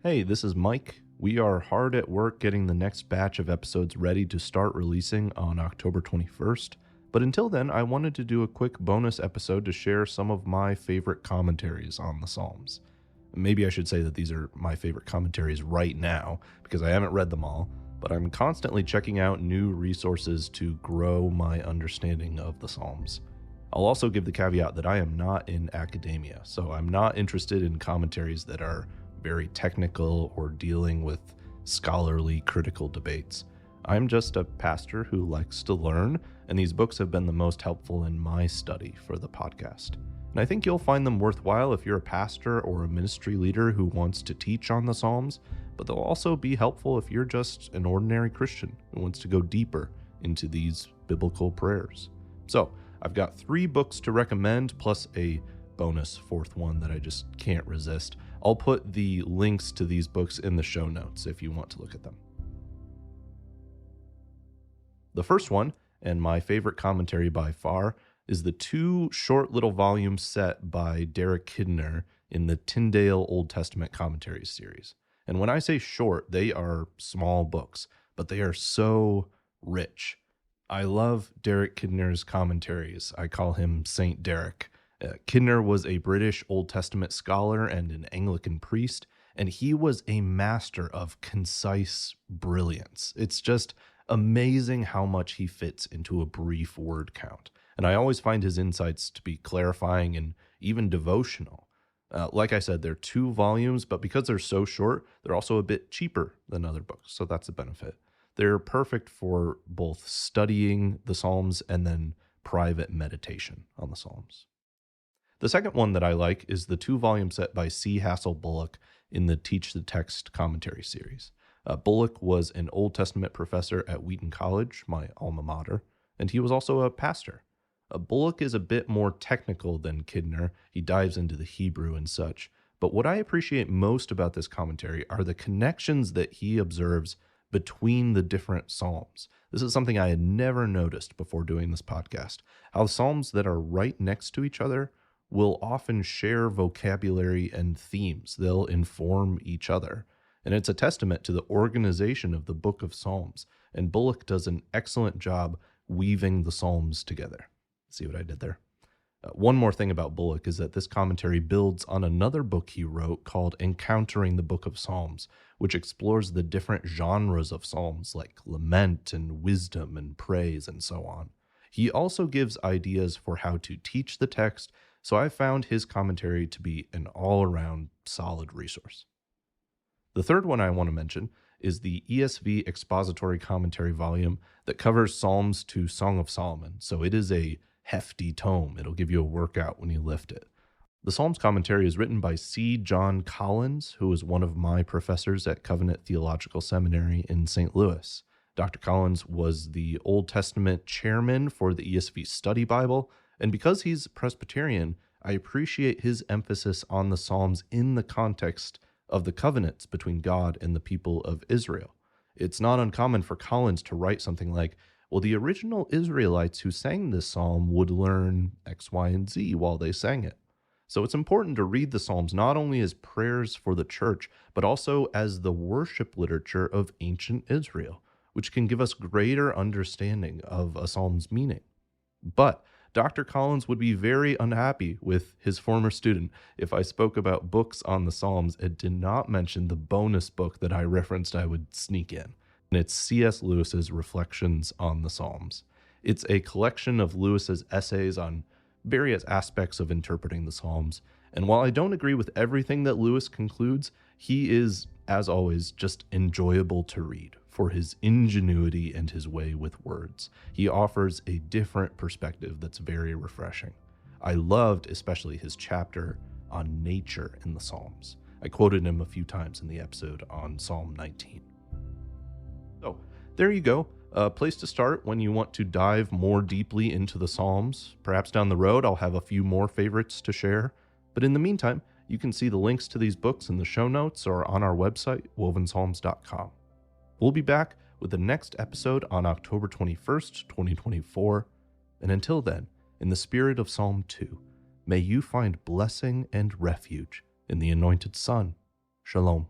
Hey, this is Mike. We are hard at work getting the next batch of episodes ready to start releasing on October 21st. But until then, I wanted to do a quick bonus episode to share some of my favorite commentaries on the Psalms. Maybe I should say that these are my favorite commentaries right now, because I haven't read them all, but I'm constantly checking out new resources to grow my understanding of the Psalms. I'll also give the caveat that I am not in academia, so I'm not interested in commentaries that are very technical or dealing with scholarly critical debates. I'm just a pastor who likes to learn, and these books have been the most helpful in my study for the podcast. And I think you'll find them worthwhile if you're a pastor or a ministry leader who wants to teach on the Psalms, but they'll also be helpful if you're just an ordinary Christian who wants to go deeper into these biblical prayers. So, I've got 3 books to recommend, plus a bonus 4th one that I just can't resist. I'll put the links to these books in the show notes if you want to look at them. The first one, and my favorite commentary by far, is the 2 short little volume set by Derek Kidner in the Tyndale Old Testament Commentaries series. And when I say short, they are small books, but they are so rich. I love Derek Kidner's commentaries. I call him Saint Derek. Kidner was a British Old Testament scholar and an Anglican priest, and he was a master of concise brilliance. It's just amazing how much he fits into a brief word count. And I always find his insights to be clarifying and even devotional. Like I said, they're 2 volumes, but because they're so short, they're also a bit cheaper than other books, so that's a benefit. They're perfect for both studying the Psalms and then private meditation on the Psalms. The second one that I like is the 2-volume set by C. Hassell Bullock in the Teach the Text commentary series. Bullock was an Old Testament professor at Wheaton College, my alma mater, and he was also a pastor. Bullock is a bit more technical than Kidner. He dives into the Hebrew and such. But what I appreciate most about this commentary are the connections that he observes between the different Psalms. This is something I had never noticed before doing this podcast. How Psalms that are right next to each other will often share vocabulary and themes. They'll inform each other. And it's a testament to the organization of the book of Psalms. And Bullock does an excellent job weaving the Psalms together. See what I did there? One more thing about Bullock is that this commentary builds on another book he wrote called Encountering the Book of Psalms, which explores the different genres of Psalms like lament and wisdom and praise and so on. He also gives ideas for how to teach the text, so I found his commentary to be an all-around solid resource. The third one I want to mention is the ESV Expository Commentary volume that covers Psalms to Song of Solomon, so it is a hefty tome. It'll give you a workout when you lift it. The Psalms commentary is written by C. John Collins, who was one of my professors at Covenant Theological Seminary in St. Louis. Dr. Collins was the Old Testament chairman for the ESV Study Bible, and because he's Presbyterian, I appreciate his emphasis on the Psalms in the context of the covenants between God and the people of Israel. It's not uncommon for Collins to write something like, well, the original Israelites who sang this psalm would learn X, Y, and Z while they sang it. So it's important to read the Psalms not only as prayers for the church, but also as the worship literature of ancient Israel, which can give us greater understanding of a psalm's meaning. But Dr. Collins would be very unhappy with his former student if I spoke about books on the Psalms and did not mention the bonus book that I referenced I would sneak in. And it's C.S. Lewis's Reflections on the Psalms. It's a collection of Lewis's essays on various aspects of interpreting the Psalms. And while I don't agree with everything that Lewis concludes, he is, as always, just enjoyable to read for his ingenuity and his way with words. He offers a different perspective that's very refreshing. I loved especially his chapter on nature in the Psalms. I quoted him a few times in the episode on Psalm 19. So, there you go. A place to start when you want to dive more deeply into the Psalms. Perhaps down the road I'll have a few more favorites to share. But in the meantime, you can see the links to these books in the show notes or on our website, wovenpsalms.com. We'll be back with the next episode on October 21st, 2024. And until then, in the spirit of Psalm 2, may you find blessing and refuge in the Anointed Son. Shalom.